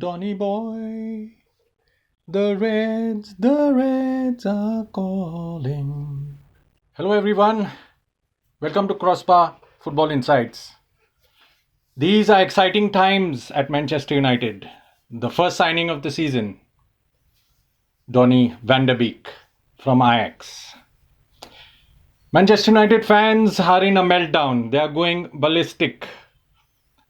Donny boy, the Reds are calling. Hello everyone, welcome to Crossbar Football Insights. These are exciting times at Manchester United. The first signing of the season, Donny van der Beek from Ajax. Manchester United fans are in a meltdown. They are going ballistic.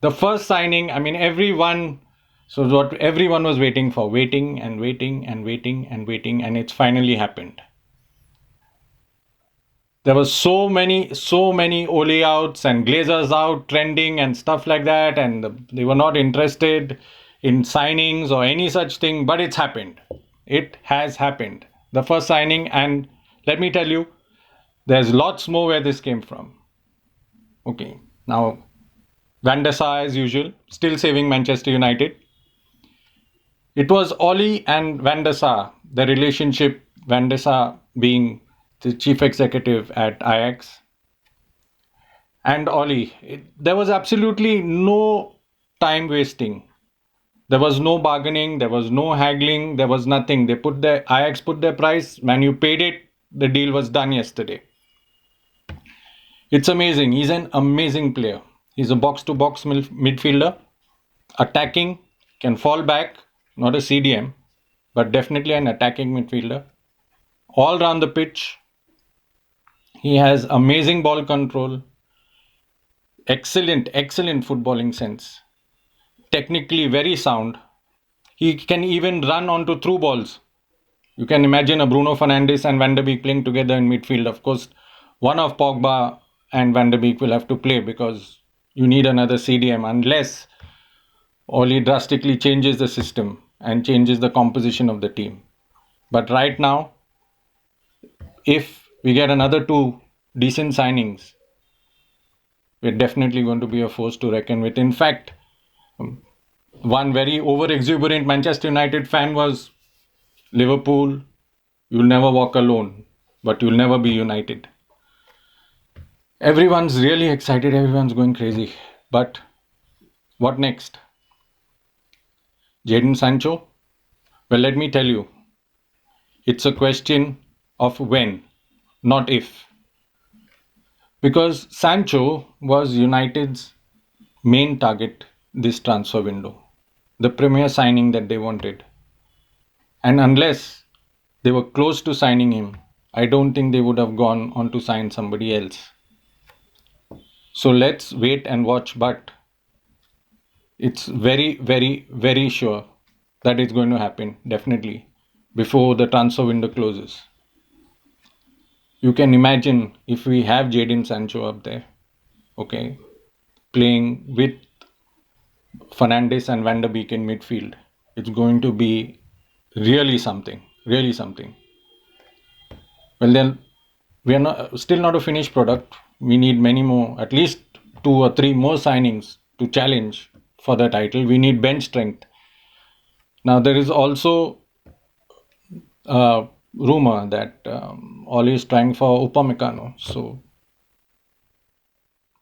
The first signing, what everyone was waiting for, waiting, and it's finally happened. There was so many Ole outs and Glazers out trending and stuff like that, and they were not interested in signings or any such thing, but it's happened. It has happened. The first signing, and let me tell you, there's lots more where this came from. Okay, now Van der Sar, as usual, still saving Manchester United. It was Oli and Van der Sar, the relationship, Van der Sar being the chief executive at Ajax. And Oli, there was absolutely no time wasting. There was no bargaining, there was no haggling, there was nothing. Ajax put their price, Man U paid it, the deal was done yesterday. It's amazing. He's an amazing player. He's a box-to-box midfielder, attacking, can fall back, not a CDM, but definitely an attacking midfielder. All around the pitch, he has amazing ball control, excellent footballing sense, technically very sound. He can even run onto through balls. You can imagine a Bruno Fernandes and Van der Beek playing together in midfield. Of course, one of Pogba and Van der Beek will have to play because you need another CDM unless Oli drastically changes the system and changes the composition of the team. But right now, if we get another two decent signings, we're definitely going to be a force to reckon with. In fact, one very over-exuberant Manchester United fan was, Liverpool, you'll never walk alone, but you'll never be united. Everyone's really excited, everyone's going crazy. But what next? Jadon Sancho? Well, let me tell you, it's a question of when, not if. Because Sancho was United's main target this transfer window, the premier signing that they wanted. And unless they were close to signing him, I don't think they would have gone on to sign somebody else. So let's wait and watch, but it's very sure that it's going to happen, definitely, before the transfer window closes. You can imagine if we have Jadon Sancho up there, okay, playing with Fernandes and Van der Beek in midfield. It's going to be really something. Well, then we are still not a finished product. We need many more, at least 2 or 3 more signings to challenge for the title. We need bench strength. Now there is also a rumor that Oli is trying for Upamecano. So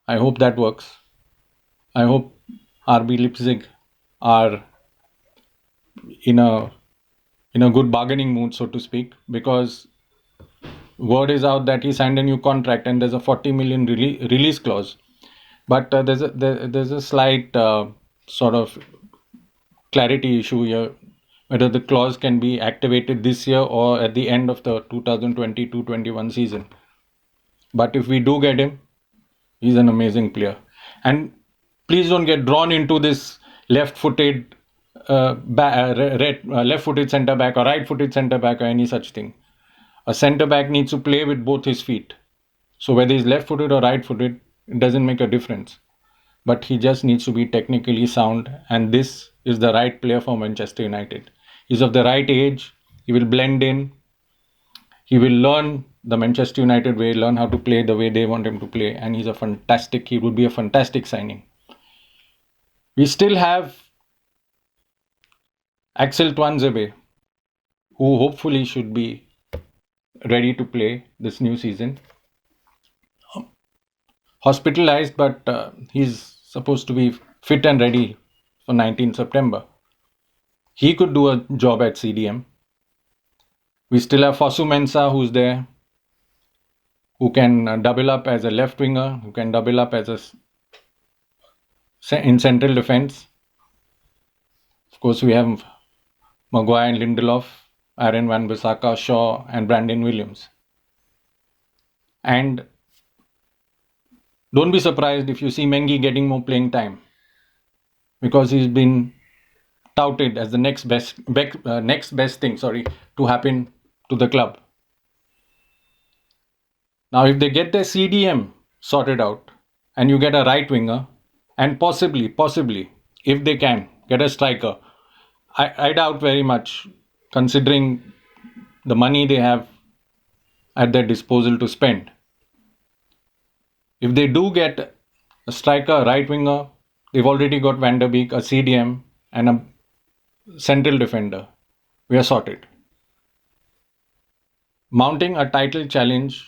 I hope that works. I hope RB Leipzig are in a good bargaining mood, so to speak, because word is out that he signed a new contract and there's a 40 million release clause. But there's a slight sort of clarity issue here, whether the clause can be activated this year or at the end of the 2022-21 season. But if we do get him, he's an amazing player. And please don't get drawn into this left-footed left-footed centre back or right-footed centre back or any such thing. A centre back needs to play with both his feet. So whether he's left-footed or right-footed, it doesn't make a difference. But he just needs to be technically sound, and this is the right player for Manchester United. He's of the right age. He will blend in. He will learn the Manchester United way, learn how to play the way they want him to play, and he would be a fantastic signing. We still have Axel Tuanzebe, who hopefully should be ready to play this new season. Hospitalized, but he's supposed to be fit and ready for 19 September. He could do a job at CDM. We still have Fosu Mensah who's there, who can double up as a left winger, who can double up as in central defense. Of course, we have Maguire and Lindelof, Aaron Wan-Bissaka, Shaw, and Brandon Williams. And don't be surprised if you see Mengi getting more playing time, because he's been touted as the next best thing, to happen to the club. Now, if they get their CDM sorted out, and you get a right winger, and possibly, if they can get a striker, I doubt very much, considering the money they have at their disposal to spend. If they do get a striker, a right winger, they've already got Van der Beek, a CDM, and a central defender. We are sorted. Mounting a title challenge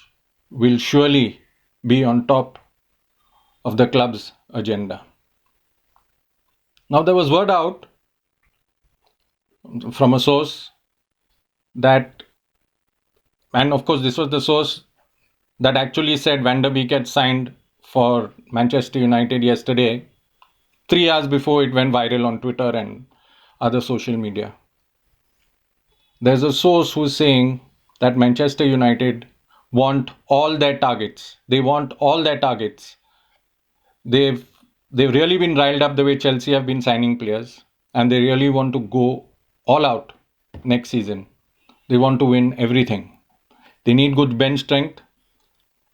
will surely be on top of the club's agenda. Now, there was word out from a source that, and of course, this was the source that actually said Van der Beek had signed for Manchester United yesterday, 3 hours before it went viral on Twitter and other social media. There's a source who's saying that Manchester United want all their targets. They want all their targets. They've really been riled up the way Chelsea have been signing players, and they really want to go all out next season. They want to win everything. They need good bench strength,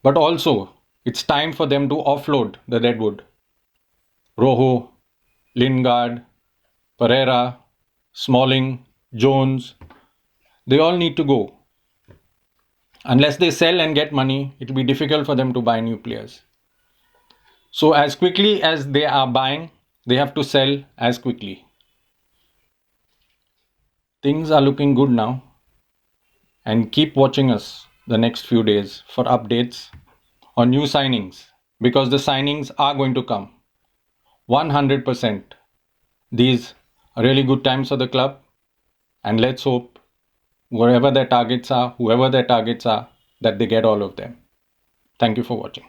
but also it's time for them to offload the deadwood. Rojo, Lingard, Pereira, Smalling, Jones, they all need to go. Unless they sell and get money, it will be difficult for them to buy new players. So as quickly as they are buying, they have to sell as quickly. Things are looking good now, and keep watching us the next few days for updates on new signings, because the signings are going to come 100%. These are really good times for the club, and let's hope whoever their targets are, that they get all of them. Thank you for watching.